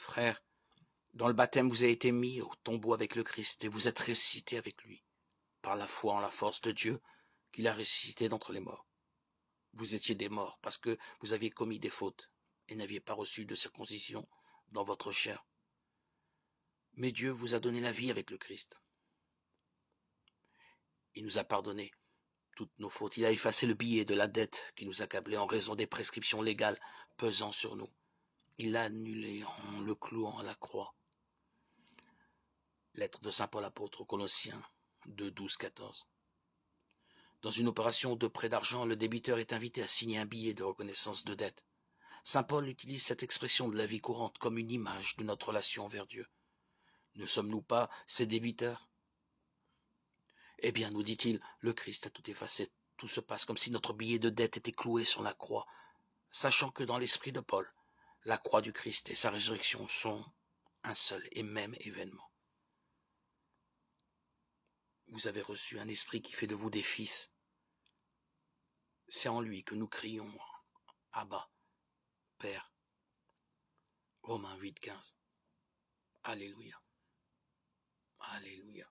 Frères, dans le baptême vous avez été mis au tombeau avec le Christ et vous êtes ressuscités avec lui, par la foi en la force de Dieu qu'il a ressuscité d'entre les morts. Vous étiez des morts parce que vous aviez commis des fautes et n'aviez pas reçu de circoncision dans votre chair. Mais Dieu vous a donné la vie avec le Christ. Il nous a pardonné toutes nos fautes. Il a effacé le billet de la dette qui nous accablait en raison des prescriptions légales pesant sur nous. Il l'a annulé en le clouant à la croix. Lettre de saint Paul apôtre aux Colossiens 2, 12, 14. Dans une opération de prêt d'argent, le débiteur est invité à signer un billet de reconnaissance de dette. Saint Paul utilise cette expression de la vie courante comme une image de notre relation envers Dieu. Ne sommes-nous pas ses débiteurs? Eh bien, nous dit-il, le Christ a tout effacé. Tout se passe comme si notre billet de dette était cloué sur la croix, sachant que dans l'esprit de Paul, la croix du Christ et sa résurrection sont un seul et même événement. Vous avez reçu un esprit qui fait de vous des fils. C'est en lui que nous crions « Abba, Père ». Romains 8, 15. Alléluia. Alléluia.